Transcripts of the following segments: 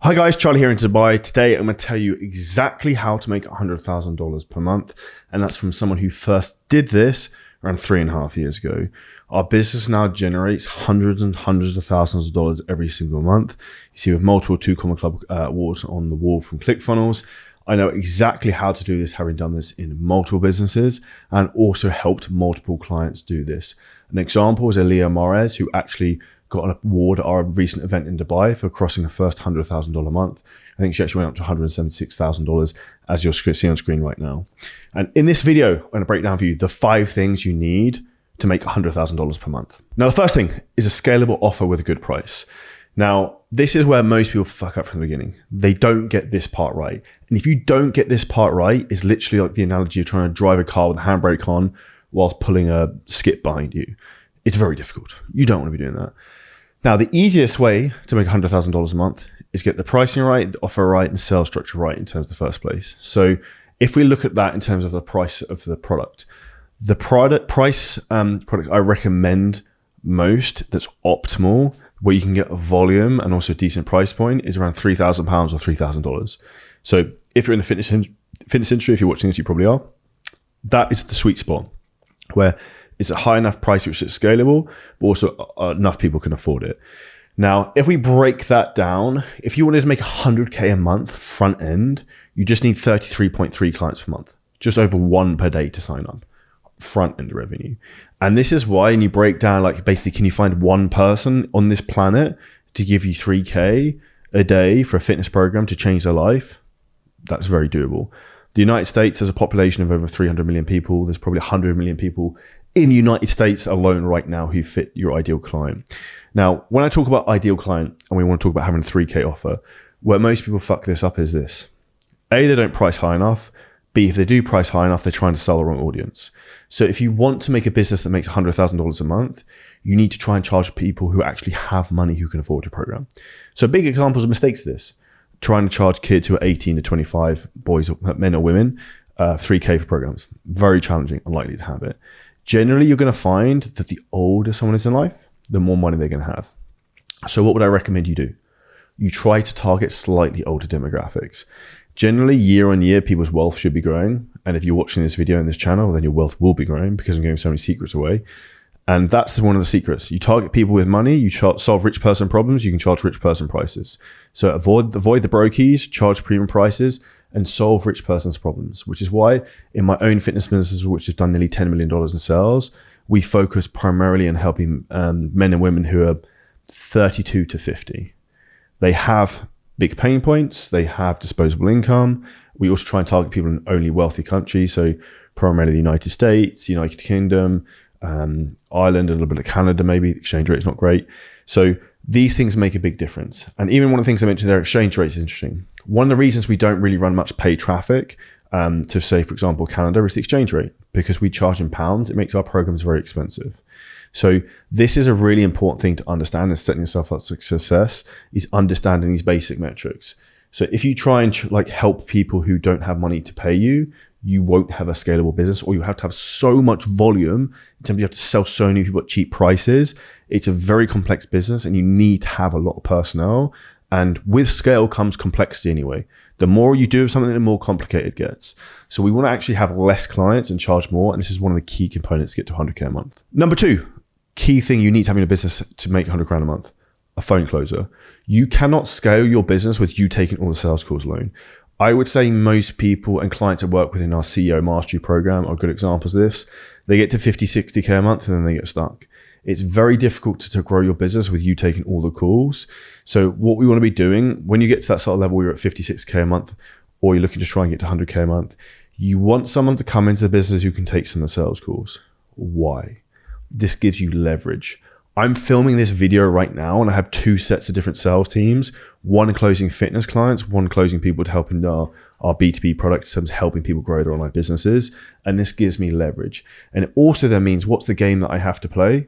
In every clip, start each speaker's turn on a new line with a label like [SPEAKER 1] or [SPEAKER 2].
[SPEAKER 1] Hi guys, Charlie here in Dubai. Today I'm going to tell you exactly how to make $100,000 per month. And that's from someone who first did this around 3.5 years ago. Our business now generates hundreds and hundreds of thousands of dollars every single month. You see, with multiple 2 Comma Club awards on the wall from ClickFunnels. I know exactly how to do this, having done this in multiple businesses and also helped multiple clients do this. An example is Elia Mares, who actually got an award at our recent event in Dubai for crossing the first $100,000 month. I think she actually went up to $176,000, as you'll see on screen right now. And in this video, I'm going to break down for you the 5 things you need to make $100,000 per month. Now, the first thing is a scalable offer with a good price. Now, this is where most people fuck up from the beginning. They don't get this part right. And if you don't get this part right, it's literally like the analogy of trying to drive a car with the handbrake on whilst pulling a skip behind you. It's very difficult. You don't want to be doing that. Now, the easiest way to make $100,000 a month is get the pricing right, the offer right, and the sales structure right in terms of the first place. So if we look at that in terms of the price of the product, the product I recommend most that's optimal, where you can get a volume and also a decent price point, is around £3,000 or $3,000. So if you're in the fitness industry, if you're watching this, you probably are. That is the sweet spot where it's a high enough price which is scalable, but also enough people can afford it. Now, if we break that down, if you wanted to make 100K a month front end, you just need 33.3 clients per month, just over 1 per day to sign up, front end revenue. And this is why, and you break down, like, basically, can you find one person on this planet to give you 3K a day for a fitness program to change their life? That's very doable. The United States has a population of over 300 million people. There's probably 100 million people in the United States alone right now who fit your ideal client. Now, when I talk about ideal client and we want to talk about having a 3K offer, where most people fuck this up is this. A, they don't price high enough. B, if they do price high enough, they're trying to sell the wrong audience. So if you want to make a business that makes $100,000 a month, you need to try and charge people who actually have money who can afford your program. So big examples of mistakes of this. Trying to charge kids who are 18 to 25, boys, men or women, 3K for programs. Very challenging, unlikely to have it. Generally, you're going to find that the older someone is in life, the more money they're going to have. So what would I recommend you do? You try to target slightly older demographics. Generally, year on year, people's wealth should be growing. And if you're watching this video on this channel, then your wealth will be growing because I'm giving so many secrets away. And that's one of the secrets. You target people with money, you solve rich person problems, you can charge rich person prices. So avoid the brokies, charge premium prices, and solve rich person's problems, which is why in my own fitness businesses, which have done nearly $10 million in sales, we focus primarily on helping men and women who are 32 to 50. They have big pain points, they have disposable income. We also try and target people in only wealthy countries, so primarily the United States, United Kingdom, Ireland, a little bit of Canada, maybe. The exchange rate is not great. So these things make a big difference. And even one of the things I mentioned there, exchange rates is interesting. One of the reasons we don't really run much paid traffic to, say, for example, Canada, is the exchange rate. Because we charge in pounds, it makes our programs very expensive. So this is a really important thing to understand, and setting yourself up for success is understanding these basic metrics. So if you try and help people who don't have money to pay you, you won't have a scalable business, or you have to have so much volume in terms of you have to sell so many people at cheap prices. It's a very complex business and you need to have a lot of personnel. And with scale comes complexity anyway. The more you do of something, the more complicated it gets. So we want to actually have less clients and charge more. And this is one of the key components to get to 100K a month. Number 2, key thing you need to have in a business to make 100 grand a month, a phone closer. You cannot scale your business with you taking all the sales calls alone. I would say most people and clients that work within our CEO Mastery program are good examples of this. They get to 50, 60K a month and then they get stuck. It's very difficult to grow your business with you taking all the calls. So what we want to be doing when you get to that sort of level, you're at 56K a month, or you're looking to try and get to 100K a month, you want someone to come into the business who can take some of the sales calls. Why? This gives you leverage. I'm filming this video right now and I have 2 sets of different sales teams, one closing fitness clients, one closing people to help in our B2B product in terms of helping people grow their online businesses. And this gives me leverage. And it also then means, what's the game that I have to play?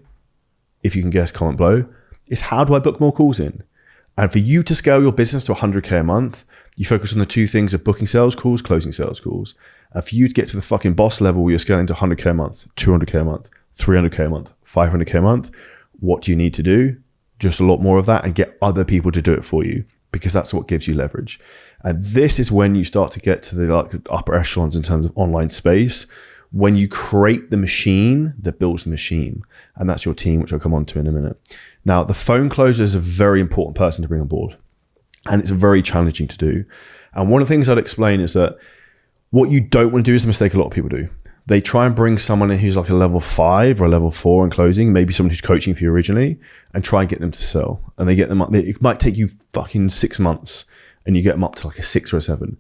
[SPEAKER 1] If you can guess, comment below, is how do I book more calls in? And for you to scale your business to 100K a month, you focus on the 2 things of booking sales calls, closing sales calls. And for you to get to the fucking boss level where you're scaling to 100K a month, 200K a month, 300K a month, 500K a month, what do you need to do? Just a lot more of that and get other people to do it for you. because that's what gives you leverage. And this is when you start to get to the like upper echelons in terms of online space, when you create the machine that builds the machine. And that's your team, which I'll come on to in a minute. Now, the phone closer is a very important person to bring on board. And it's very challenging to do. And one of the things I'd explain is that what you don't want to do is a mistake a lot of people do. They try and bring someone in who's like a level 5 or a level 4 in closing, maybe someone who's coaching for you originally, and try and get them to sell. And they get them up. It might take you fucking 6 months and you get them up to like a 6 or a 7.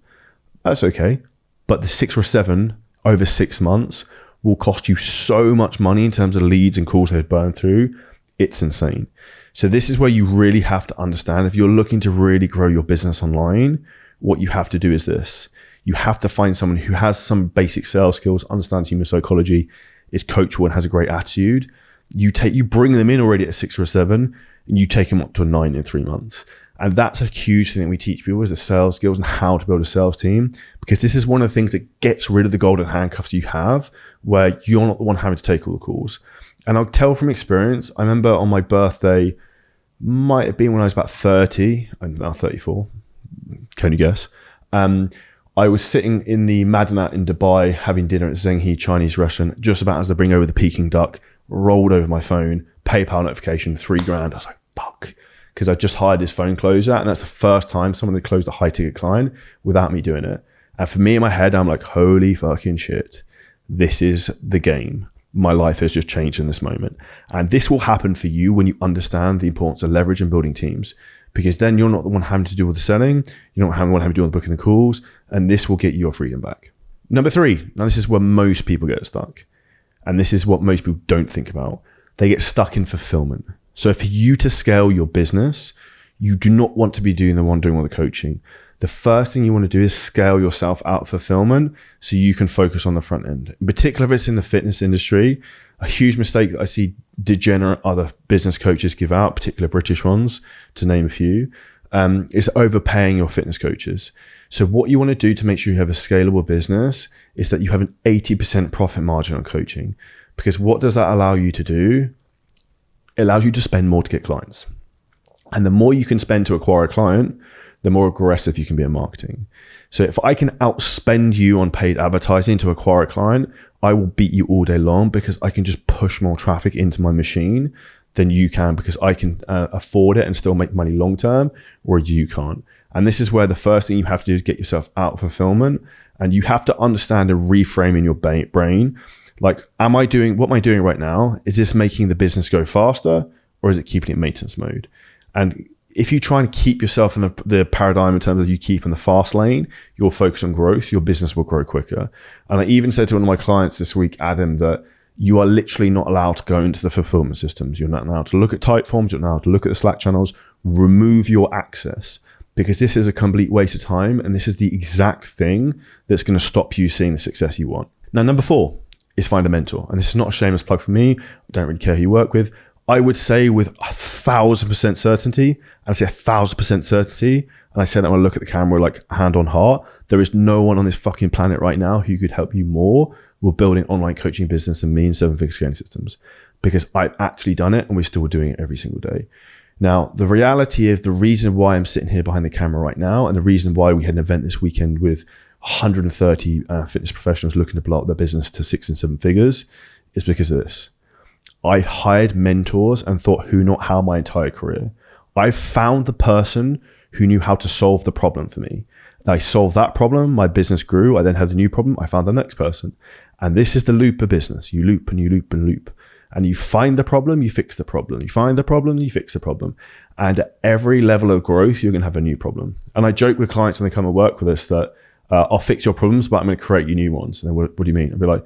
[SPEAKER 1] That's okay. But the 6 or 7 over 6 months will cost you so much money in terms of leads and calls they'd burn through. It's insane. So this is where you really have to understand, if you're looking to really grow your business online, what you have to do is this. You have to find someone who has some basic sales skills, understands human psychology, is coachable and has a great attitude. You bring them in already at a 6 or a 7, and you take them up to a 9 in 3 months. And that's a huge thing that we teach people, is the sales skills and how to build a sales team, because this is one of the things that gets rid of the golden handcuffs you have, where you're not the one having to take all the calls. And I'll tell from experience, I remember on my birthday, might have been when I was about 30, I'm now 34, can you guess? I was sitting in the Madinat in Dubai having dinner at Zenghi Chinese restaurant, just about as they bring over the Peking duck, rolled over my phone, PayPal notification, $3,000. I was like, fuck. Because I just hired this phone closer, and that's the first time someone had closed a high ticket client without me doing it. And for me in my head, I'm like, holy fucking shit. This is the game. My life has just changed in this moment. And this will happen for you when you understand the importance of leverage and building teams. Because then you're not the one having to do all the selling. You're not the one having to do all the booking the calls. And this will get you your freedom back. Number 3. Now this is where most people get stuck. And this is what most people don't think about. They get stuck in fulfillment. So for you to scale your business, you do not want to be doing all the coaching. The first thing you want to do is scale yourself out of fulfillment so you can focus on the front end. In particular, if it's in the fitness industry, a huge mistake that I see degenerate other business coaches give out, particularly British ones, to name a few, is overpaying your fitness coaches. So what you want to do to make sure you have a scalable business is that you have an 80% profit margin on coaching. Because what does that allow you to do? It allows you to spend more to get clients. And the more you can spend to acquire a client, the more aggressive you can be in marketing. So if I can outspend you on paid advertising to acquire a client, I will beat you all day long, because I can just push more traffic into my machine than you can, because I can afford it and still make money long term, whereas you can't. And this is where the first thing you have to do is get yourself out of fulfillment, and you have to understand and reframe in your brain. Like, what am I doing right now? Is this making the business go faster, or is it keeping it in maintenance mode? And if you try and keep yourself in the paradigm in terms of you keep in the fast lane, you'll focus on growth, your business will grow quicker. And I even said to one of my clients this week, Adam, that you are literally not allowed to go into the fulfillment systems. You're not allowed to look at type forms. You're not allowed to look at the Slack channels. Remove your access, because this is a complete waste of time. And this is the exact thing that's going to stop you seeing the success you want. Now, number 4 is find a mentor. And this is not a shameless plug for me. I don't really care who you work with. I would say with 1,000% certainty, and I say 1,000% certainty, and I say that when I look at the camera, like hand on heart, there is no one on this fucking planet right now who could help you more with building online coaching business than me and 7-figure scaling systems, because I've actually done it and we're still doing it every single day. Now, the reality is, the reason why I'm sitting here behind the camera right now, and the reason why we had an event this weekend with 130 fitness professionals looking to blow up their business to 6 and 7 figures, is because of this. I hired mentors and thought who, not how, my entire career. I found the person who knew how to solve the problem for me. I solved that problem, my business grew. I then had a new problem, I found the next person. And this is the loop of business. You loop and you loop and loop. And you find the problem, you fix the problem. You find the problem, you fix the problem. And at every level of growth, you're going to have a new problem. And I joke with clients when they come and work with us that I'll fix your problems, but I'm going to create you new ones. And what do you mean? I'll be like,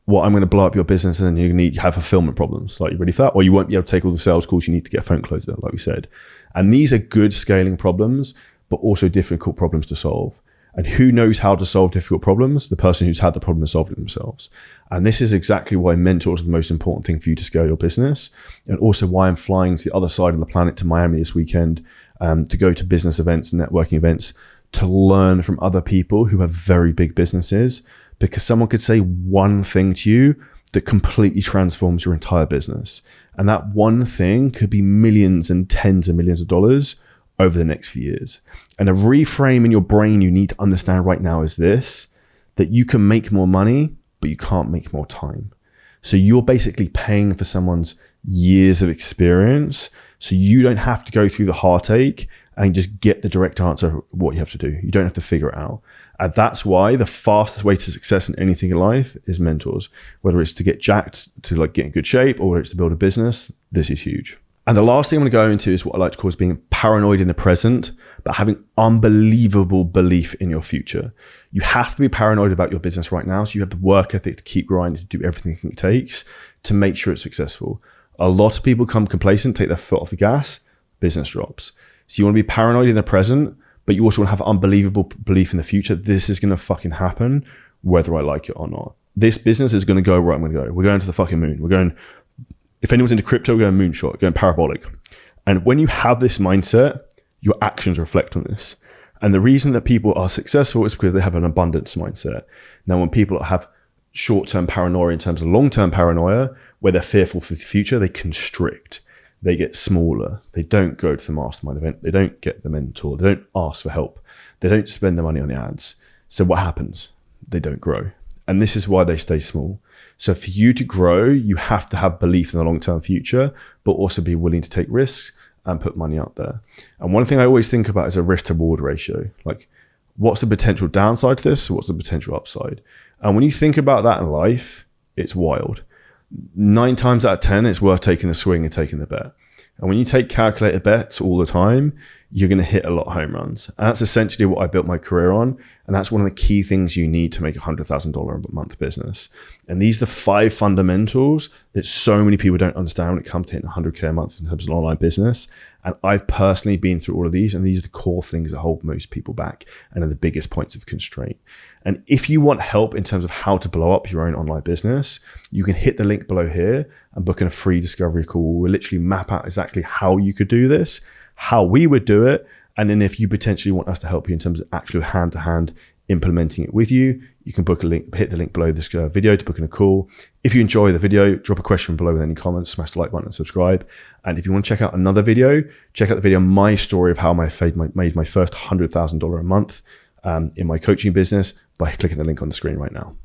[SPEAKER 1] well, I'm going to blow up your business, and then you're going to have fulfillment problems. Like, you ready for that? Or you won't be able to take all the sales calls you need to get a phone closer, like we said. And these are good scaling problems, but also difficult problems to solve. And who knows how to solve difficult problems? The person who's had the problem and solved it themselves. And this is exactly why mentors are the most important thing for you to scale your business. And also why I'm flying to the other side of the planet, to Miami this weekend, to go to business events and networking events, to learn from other people who have very big businesses. Because someone could say one thing to you that completely transforms your entire business. And that one thing could be millions and tens of millions of dollars over the next few years. And a reframe in your brain you need to understand right now is this, that you can make more money, but you can't make more time. So you're basically paying for someone's years of experience. So you don't have to go through the heartache and just get the direct answer of what you have to do. You don't have to figure it out. And that's why the fastest way to success in anything in life is mentors. Whether it's to get jacked, to like get in good shape, or whether it's to build a business, this is huge. And the last thing I'm going to go into is what I like to call is being paranoid in the present, but having unbelievable belief in your future. You have to be paranoid about your business right now. So you have the work ethic to keep grinding, to do everything it takes to make sure it's successful. A lot of people become complacent, take their foot off the gas, business drops. So you want to be paranoid in the present, but you also want to have unbelievable belief in the future. This is going to fucking happen, whether I like it or not. This business is going to go where I'm going to go. We're going to the fucking moon. We're going, if anyone's into crypto, we're going moonshot, going parabolic. And when you have this mindset, your actions reflect on this. And the reason that people are successful is because they have an abundance mindset. Now, when people have short-term paranoia in terms of long-term paranoia, where they're fearful for the future, they constrict. They get smaller. They don't go to the mastermind event. They don't get the mentor. They don't ask for help. They don't spend the money on the ads. So what happens? They don't grow. And this is why they stay small. So for you to grow, you have to have belief in the long-term future, but also be willing to take risks and put money out there. And one thing I always think about is a risk to reward ratio. Like, what's the potential downside to this? What's the potential upside? And when you think about that in life, it's wild. 9 times out of 10, it's worth taking the swing and taking the bet. And when you take calculated bets all the time, you're going to hit a lot of home runs. And that's essentially what I built my career on. And that's one of the key things you need to make a $100,000 a month business. And these are the 5 fundamentals that so many people don't understand when it comes to hitting 100K a month in terms of an online business. And I've personally been through all of these, and these are the core things that hold most people back and are the biggest points of constraint. And if you want help in terms of how to blow up your own online business, you can hit the link below here and book in a free discovery call. We'll literally map out exactly how you could do this, how we would do it. And then if you potentially want us to help you in terms of actual hand-to-hand implementing it with you, you can book a link, hit the link below this video to book in a call. If you enjoy the video, drop a question below with any comments, smash the like button and subscribe. And if you want to check out another video, check out the video, my story of how I made my first $100,000 a month in my coaching business by clicking the link on the screen right now.